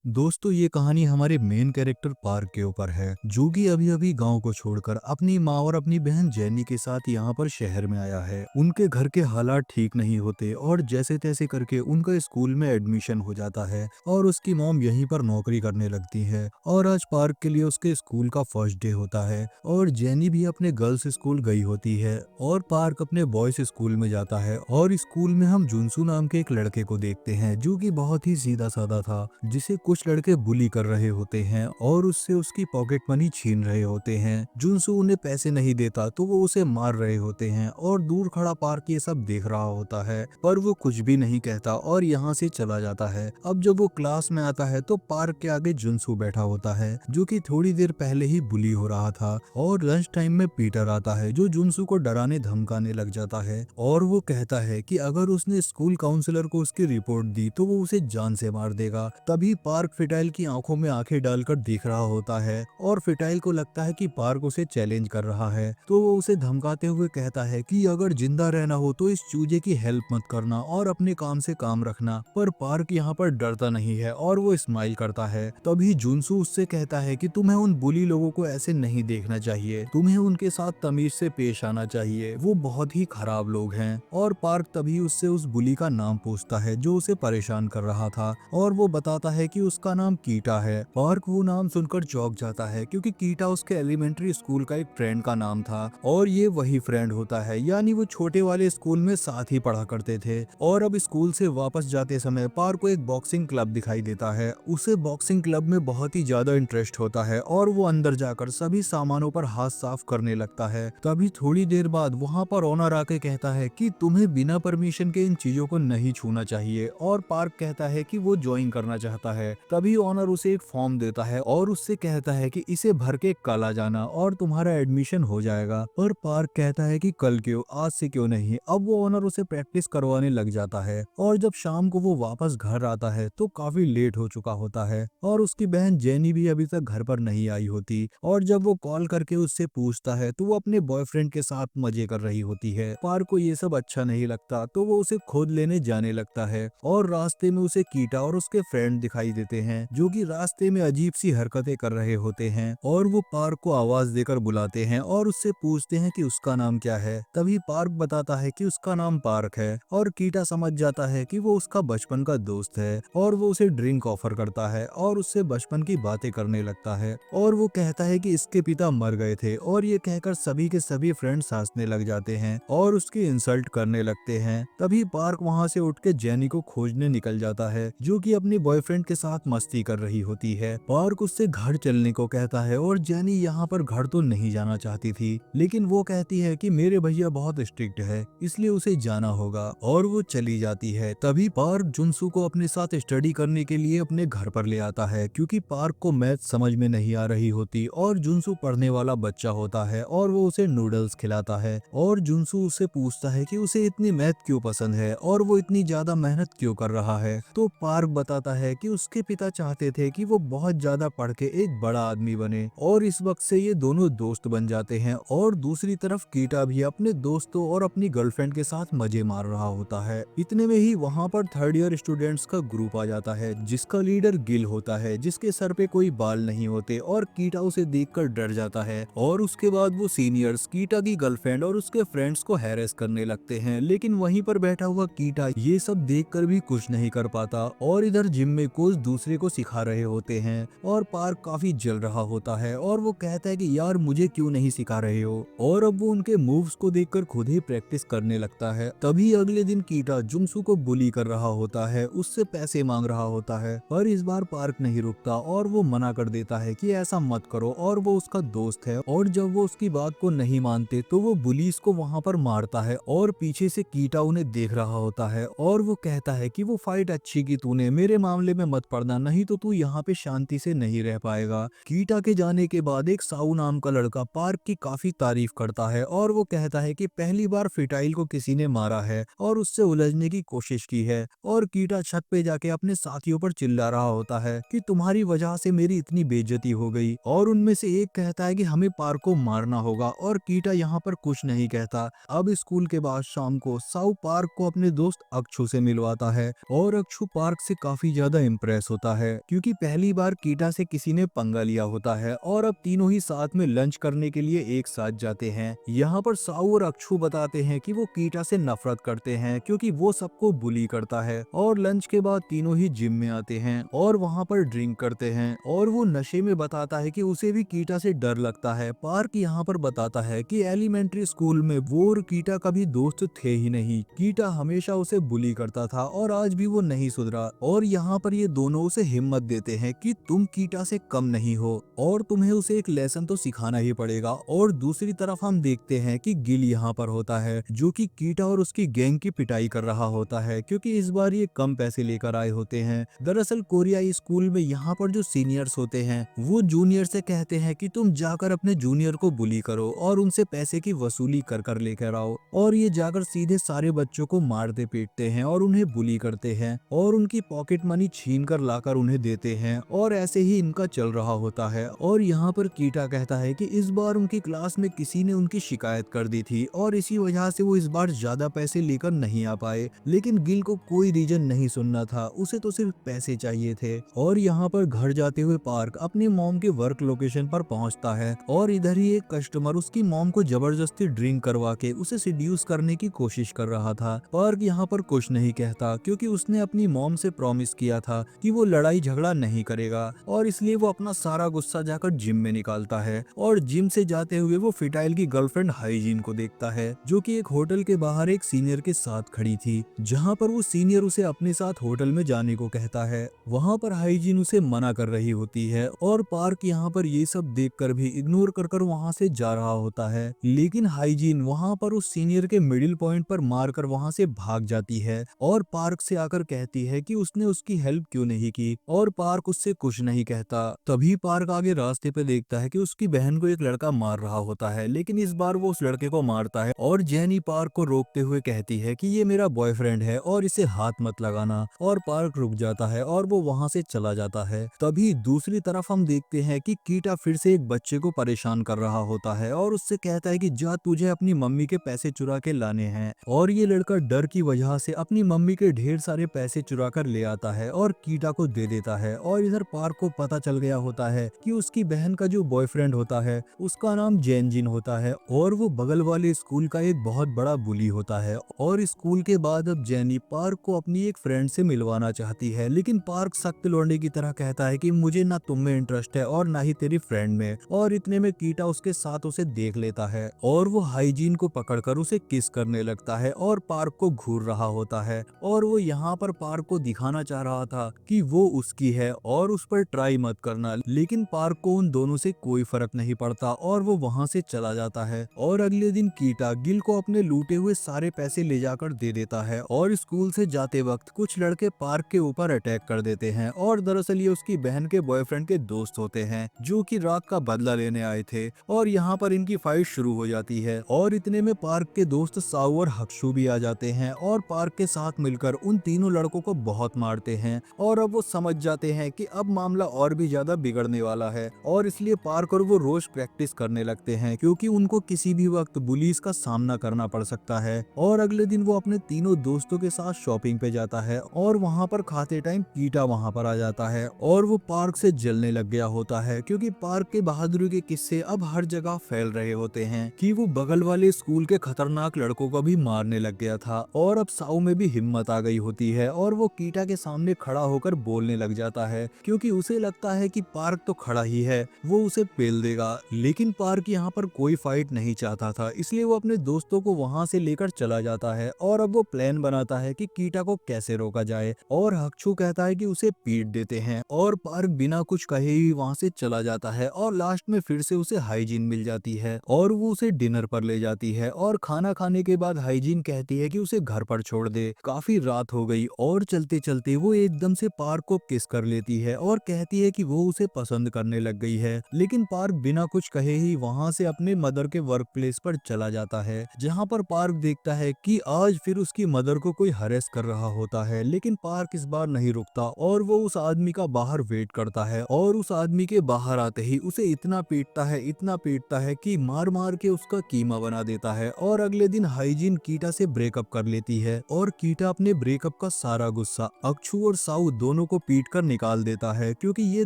दोस्तों ये कहानी हमारे मेन कैरेक्टर पार्क के ऊपर है, जो कि अभी अभी गांव को छोड़कर अपनी माँ और अपनी बहन जेनी के साथ यहाँ पर शहर में आया है। उनके घर के हालात ठीक नहीं होते और जैसे तैसे करके उनका स्कूल में एडमिशन हो जाता है और उसकी मॉम यहीं पर नौकरी करने लगती है। और आज पार्क के लिए उसके स्कूल का फर्स्ट डे होता है और जेनी भी अपने गर्ल्स स्कूल गई होती है और पार्क अपने बॉयज स्कूल में जाता है। और स्कूल में हम जुनसू नाम के एक लड़के को देखते हैं, जो कि बहुत ही सीधा साधा था, जिसे कुछ लड़के बुली कर रहे होते हैं और उससे उसकी पॉकेट मनी छीन रहे होते हैं। जुनसू उन्हें पैसे नहीं देता तो वो उसे मार रहे होते हैं और दूर खड़ा पार्क ये सब देख रहा होता है, पर वो कुछ भी नहीं कहता और यहाँ से चला जाता है। अब जब वो क्लास में आता है तो पार्क के आगे जुनसू बैठा होता है, जो कि थोड़ी देर पहले ही बुली हो रहा था। और लंच टाइम में पीटर आता है, जो जुनसू को डराने धमकाने लग जाता है और वो कहता है कि अगर उसने स्कूल काउंसलर को उसकी रिपोर्ट दी तो वो उसे जान से मार देगा। तभी पार्क फिटाइल की आंखों में आंखें डालकर देख रहा होता है और फिटाइल को लगता है कि पार्क उसे चैलेंज कर रहा है, तो वो उसे धमकाते हुए कहता है कि अगर जिंदा रहना हो तो इस चूजे की हेल्प मत करना और अपने काम से काम रखना। पर पार्क यहाँ पर डरता नहीं है और वो स्माइल करता है। तभी जुनसू उससे कहता है कि तुम्हें उन बुली लोगों को ऐसे नहीं देखना चाहिए, तुम्हें उनके साथ तमीज से पेश आना चाहिए, वो बहुत ही खराब लोग हैं। और पार्क तभी उससे उस बुली का नाम पूछता है जो उसे परेशान कर रहा था और वो बताता है कि उसका नाम कीटा है। पार्क वो नाम सुनकर चौंक जाता है, क्योंकि कीटा उसके एलिमेंट्री स्कूल का एक फ्रेंड का नाम था और ये वही फ्रेंड होता है, यानी वो छोटे वाले स्कूल में साथ ही पढ़ा करते थे। और अब स्कूल से वापस जाते समय पार्क को एक बॉक्सिंग क्लब दिखाई देता है। उसे बॉक्सिंग क्लब में बहुत ही ज्यादा इंटरेस्ट होता है और वो अंदर जाकर सभी सामानों पर हाथ साफ करने लगता है। तभी थोड़ी देर बाद वहाँ पर ओनर आके कहता है कि तुम्हें बिना परमिशन के इन चीजों को नहीं छूना चाहिए और पार्क कहता है कि वो ज्वाइन करना चाहता है। तभी ओनर उसे एक फॉर्म देता है और उससे कहता है कि इसे भर के कल आ जाना और तुम्हारा एडमिशन हो जाएगा। पर पार्क कहता है कि कल क्यों, आज से क्यों नहीं। अब वो ओनर उसे प्रैक्टिस करवाने लग जाता है और जब शाम को वो वापस घर आता है तो काफी लेट हो चुका होता है और उसकी बहन जेनी भी अभी तक घर पर नहीं आई होती। और जब वो कॉल करके उससे पूछता है तो वो अपने बॉयफ्रेंड के साथ मजे कर रही होती है। पार्क को ये सब अच्छा नहीं लगता तो वो उसे खोद लेने जाने लगता है और रास्ते में उसे कीटा और उसके फ्रेंड दिखाई देते हैं, जो कि रास्ते में अजीब सी हरकतें कर रहे होते हैं। और वो पार्क को आवाज देकर बुलाते हैं और उससे पूछते हैं कि उसका नाम क्या है। तभी पार्क बताता है कि उसका नाम पार्क है और कीटा समझ जाता है कि वो उसका बचपन का दोस्त है और वो उसे ड्रिंक ऑफर करता है और उससे बचपन की बातें करने लगता है। और वो कहता है कि इसके पिता मर गए थे और ये कहकर सभी के सभी फ्रेंड्स हंसने लग जाते हैं और उसकी इंसल्ट करने लगते हैं। तभी पार्क वहाँ से उठ के जेनी को खोजने निकल जाता है, जो कि अपने बॉयफ्रेंड के साथ मस्ती कर रही होती है। पार्क उससे घर चलने को कहता है और जेनी यहाँ पर घर तो नहीं जाना चाहती थी, लेकिन वो कहती है कि मेरे भैया बहुत स्ट्रिक्ट है इसलिए उसे जाना होगा और वो चली जाती है। तभी पार्क जुनसू को अपने साथ स्टडी करने के लिए अपने घर पर ले आता है, क्योंकि पार्क को मैथ समझ में नहीं आ रही होती और जुनसू पढ़ने वाला बच्चा होता है और वो उसे नूडल्स खिलाता है। और जुनसू उससे पूछता है कि उसे इतनी मैथ क्यों पसंद है और वो इतनी ज्यादा मेहनत क्यों कर रहा है। तो पार्क बताता है कि उसके पिता चाहते थे कि वो बहुत ज्यादा पढ़ के एक बड़ा आदमी बने और इस वक्त से ये दोनों दोस्त बन जाते हैं। और दूसरी तरफ कीटा भी अपने दोस्तों और अपनी गर्लफ्रेंड के साथ मजे मार रहा होता है। इतने में ही वहाँ पर थर्ड ईयर स्टूडेंट्स का ग्रुप आ जाता है, जिसका लीडर गिल होता है, जिसके सर पे कोई बाल नहीं होते और कीटा उसे देखकर डर जाता है। और उसके बाद वो सीनियर्स कीटा की गर्लफ्रेंड और उसके फ्रेंड्स को हैरेस करने लगते हैं, लेकिन वहीं पर बैठा हुआ कीटा ये सब देखकर भी कुछ नहीं कर पाता और इधर जिम में कोच दूसरे को सिखा रहे होते हैं और पार्क काफी जल रहा होता है और वो कहता है कि यार मुझे क्यों नहीं सिखा रहे हो। और अब वो उनके मूव्स को देखकर खुद ही प्रैक्टिस करने लगता है। तभी अगले दिन कीटा जुनसू को बुली कर रहा होता है, उससे पैसे मांग रहा होता है, पर इस बार पार्क नहीं रुकता और वो मना कर देता है कि ऐसा मत करो और वो उसका दोस्त है। और जब वो उसकी बात को नहीं मानते तो वो बुलीस को वहाँ पर मारता है और पीछे से कीटा उन्हें देख रहा होता है और वो कहता है कि वो फाइट अच्छी की तूने, मेरे मामले में मत पड़ना नहीं तो तू यहाँ पे शांति से नहीं रह पाएगा। कीटा के जाने के बाद एक साउ नाम का लड़का पार्क की काफी तारीफ करता है और वो कहता है कि पहली बार फिटाइल को किसी ने मारा है और उससे उलझने की कोशिश की है। और कीटा छत पे जाके अपने साथियों पर चिल्ला रहा होता है कि तुम्हारी वजह से मेरी इतनी बेइज्जती हो गई। और उनमें से एक कहता है कि हमें पार्क को मारना होगा और कीटा यहाँ पर कुछ नहीं कहता। अब स्कूल के बाद शाम को साउ पार्क को अपने दोस्त अक्षु से मिलवाता है और अक्षु पार्क से काफी ज्यादा इम्प्रेस होता होता है क्योंकि पहली बार कीटा से किसी ने पंगा लिया होता है और अब तीनों ही साथ में लंच करने के लिए एक साथ जाते हैं। यहाँ पर साउ और अक्षु बताते हैं कि वो कीटा से नफरत करते हैं क्योंकि वो सबको बुली करता है और लंच के बाद तीनों ही जिम में आते हैं और वहाँ पर ड्रिंक करते हैं और वो नशे में बताता है कि उसे भी कीटा से डर लगता है। पार्क यहाँ पर बताता है कि एलिमेंट्री स्कूल में वो और कीटा कभी दोस्त थे ही नहीं। कीटा हमेशा उसे बुली करता था और आज भी वो नहीं सुधरा और यहाँ पर ये दोनों उसे हिम्मत देते हैं कि तुम कीटा से कम नहीं हो और तुम्हें उसे एक लेसन तो सिखाना ही पड़ेगा। और दूसरी तरफ हम देखते हैं कि गिल यहाँ पर होता है जो कि कीटा और उसकी गैंग की पिटाई कर रहा होता है क्योंकि इस बार ये कम पैसे लेकर आए होते हैं। दरअसल कोरियाई स्कूल में यहाँ पर जो सीनियर्स होते हैं वो जूनियर से कहते हैं कि तुम जाकर अपने जूनियर को बुली करो और उनसे पैसे की वसूली कर कर लेकर आओ और ये जाकर सीधे सारे बच्चों को मारते पीटते हैं और उन्हें बुली करते हैं और उनकी पॉकेट मनी छीन कर लाकर उन्हें देते हैं और ऐसे ही इनका चल रहा होता है। और यहाँ पर कीटा कहता है कि इस बार उनकी क्लास में किसी ने उनकी शिकायत कर दी थी और इसी वजह से वो इस बार ज्यादा पैसे लेकर नहीं आ पाए। लेकिन गिल को कोई रीजन नहीं सुनना था, उसे तो सिर्फ पैसे चाहिए थे। और यहाँ पर घर जाते हुए पार्क अपनी मॉम के वर्क लोकेशन पर पहुंचता है और इधर ही एक कस्टमर उसकी मॉम को जबरदस्ती ड्रिंक करवा के उसे सिड्यूस करने की कोशिश कर रहा था। पार्क यहाँ पर कुछ नहीं कहता क्योंकि उसने अपनी मॉम से प्रॉमिस किया था कि वो लड़ाई झगड़ा नहीं करेगा और इसलिए वो अपना सारा गुस्सा जाकर जिम में निकालता है। और जिम से जाते हुए वो फिटाइल की गर्लफ्रेंड हाइजीन को देखता है जो कि एक होटल के बाहर एक सीनियर के साथ खड़ी थी, जहाँ पर वो सीनियर उसे अपने साथ होटल में जाने को कहता है। वहाँ पर हाइजीन उसे मना कर रही होती है और पार्क यहाँ पर ये सब देखकर भी इग्नोर कर कर वहाँ से जा रहा होता है। लेकिन हाइजीन वहाँ पर उस सीनियर के मिडिल पॉइंट पर मारकर वहाँ से भाग जाती है और पार्क से आकर कहती है कि उसने उसकी हेल्प क्यों नहीं की और पार्क उससे कुछ नहीं कहता। तभी पार्क आगे रास्ते पे देखता है कि उसकी बहन को एक लड़का मार रहा होता है, लेकिन इस बार वो उस लड़के को मारता है और जेनी पार्क को रोकते हुए कहती है कि ये मेरा बॉयफ्रेंड है और इसे हाथ मत लगाना। और पार्क रुक जाता है और वो वहाँ से चला जाता है। तभी दूसरी तरफ हम देखते हैं कि कीटा फिर से एक बच्चे को परेशान कर रहा होता है और उससे कहता है कि जा तुझे अपनी मम्मी के पैसे चुरा के लाने हैं। और ये लड़का डर की वजह से अपनी मम्मी के ढेर सारे पैसे चुरा कर ले आता है और कीटा को दे देता है। और इधर पार्क को पता चल गया होता है कि उसकी बहन का जो बॉयफ्रेंड होता है उसका नाम जेनजिन होता है और वो बगल वाले स्कूल का एक बहुत बड़ा बुली होता है। और स्कूल के बाद अब जेनी पार्क को अपनी एक फ्रेंड से मिलवाना चाहती है, लेकिन पार्क सख्त लौंडे की तरह कहता है कि मुझे ना तुम में इंटरेस्ट है और ना ही तेरी फ्रेंड में। और इतने में कीटा उसके साथ उसे देख लेता है और वो हाइजीन को पकड़कर उसे किस करने लगता है और पार्क को घूर रहा होता है। और वो यहाँ पर पार्क को दिखाना चाह रहा था कि वो उसकी है और उस पर ट्राई मत करना, लेकिन पार्क को उन दोनों से कोई फर्क नहीं पड़ता और वो वहाँ से चला जाता है। और अगले दिन कीटा गिल को अपने लूटे हुए सारे पैसे ले जाकर दे देता है और स्कूल से जाते वक्त कुछ लड़के पार्क के ऊपर अटैक कर देते हैं और दरअसल ये उसकी बहन के बॉयफ्रेंड के दोस्त होते हैं जो कि रात का बदला लेने आए थे। और यहाँ पर इनकी फाइट शुरू हो जाती है और इतने में पार्क के दोस्त साउ और हक्षु भी आ जाते हैं और पार्क के साथ मिलकर उन तीनों लड़कों को बहुत मारते हैं। और अब वो समझ जाते हैं कि अब मामला और भी ज्यादा बिगड़ने वाला है और इसलिए पार्क और वो रोज प्रैक्टिस करने लगते हैं क्योंकि उनको किसी भी वक्त पुलिस का सामना करना पड़ सकता है। और अगले दिन वो अपने तीनों दोस्तों के साथ शॉपिंग पे जाता है और वहाँ पर खाते टाइम कीटा वहाँ पर आ जाता है और वो पार्क से जलने लग गया होता है क्योंकि पार्क के बहादुरी के किस्से अब हर जगह फैल रहे होते हैं कि वो बगल वाले स्कूल के खतरनाक लड़कों को भी मारने लग गया था। और अब साउ में भी हिम्मत आ गई होती है और वो कीटा के सामने खड़ा होकर बोलने लग जाता है क्योंकि उसे लगता है कि पार्क तो खड़ा ही है, वो उसे पेल देगा। लेकिन पार्क यहाँ पर कोई फाइट नहीं चाहता था, इसलिए वो अपने दोस्तों को वहाँ से लेकर चला जाता है और अब वो प्लान बनाता है कि कीटा को कैसे रोका जाए। और हक्षु कहता है कि उसे पीट देते हैं और पार्क बिना कुछ कहे ही वहाँ से चला जाता है और लास्ट में फिर से उसे हाइजीन मिल जाती है और वो उसे डिनर पर ले जाती है। और खाना खाने के बाद हाइजीन कहती है कि उसे घर पर छोड़ दे, काफी रात हो गई। और चलते चलते वो एकदम से पार्क को किस कर लेती है और कहती है कि वो उसे पसंद करने लग गई है। लेकिन पार्क बिना कुछ कहे ही वहाँ से अपने मदर के वर्क प्लेस पर चला जाता है, जहाँ पर पार्क देखता है कि आज फिर उसकी मदर को कोई हरेस कर रहा होता है। लेकिन पार्क इस बार नहीं रुकता और वो उस आदमी का बाहर वेट करता है और उस आदमी के बाहर आते ही उसे इतना पीटता है कि मार मार के उसका कीमा बना देता है। और अगले दिन हाइजीन कीटा से ब्रेकअप कर लेती है और कीटा अपने ब्रेकअप का सारा गुस्सा अक्षु और साउ दोनों दोनों को पीट कर निकाल देता है, क्योंकि ये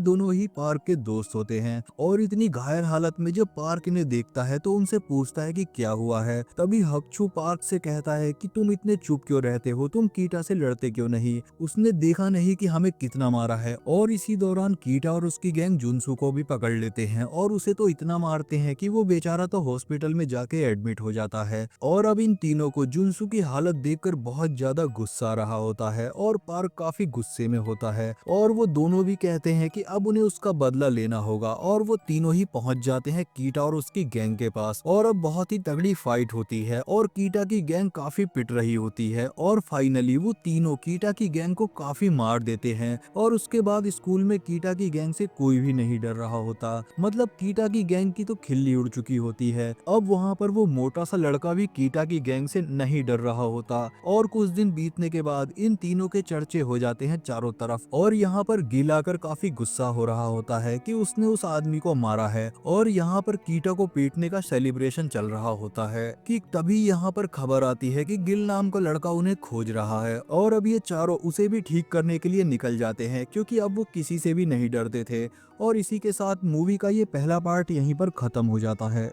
दोनों ही पार्क के दोस्त होते हैं। और इतनी घायल हालत में जब पार्क इन्हें देखता है तो उनसे पूछता है कि क्या हुआ है। तभी हक्चू पार्क से कहता है कि तुम इतने चुप क्यों रहते हो, तुम कीटा से लड़ते क्यों नहीं, उसने देखा नहीं कि हमें कितना मारा है। और इसी दौरान कीटा और उसकी गैंग जुनसू को भी पकड़ लेते हैं और उसे तो इतना मारते हैं कि वो बेचारा तो हॉस्पिटल में जाके एडमिट हो जाता है। और अब इन तीनों को जुनसू की हालत देखकर बहुत ज्यादा गुस्सा आ रहा होता है और पार्क काफी गुस्से में होता है और वो दोनों भी कहते हैं कि अब उन्हें उसका बदला लेना होगा। और वो तीनों ही पहुंच जाते हैं कीटा और उसकी गैंग के पास और अब बहुत ही तगड़ी फाइट होती है और कीटा की गैंग काफी पिट रही होती है और फाइनली वो तीनों कीटा की गैंग को काफी मार देते हैं। और उसके बाद स्कूल में कीटा की गैंग से कोई भी नहीं डर रहा होता, मतलब कीटा की गैंग की तो खिल्ली उड़ चुकी होती है। अब वहाँ पर वो मोटा सा लड़का भी कीटा की गैंग से नहीं डर रहा होता। और कुछ दिन बीतने के बाद इन तीनों के चर्चे हो जाते हैं चारों तरफ और यहाँ पर गिल आकर काफी गुस्सा हो रहा होता है कि उसने उस आदमी को मारा है। और यहाँ पर कीटा को पीटने का सेलिब्रेशन चल रहा होता है कि तभी यहाँ पर खबर आती है कि गिल नाम का लड़का उन्हें खोज रहा है। और अब ये चारों उसे भी ठीक करने के लिए निकल जाते हैं, क्योंकि अब वो किसी से भी नहीं डरते थे। और इसी के साथ मूवी का ये पहला पार्ट यहीं पर खत्म हो जाता है।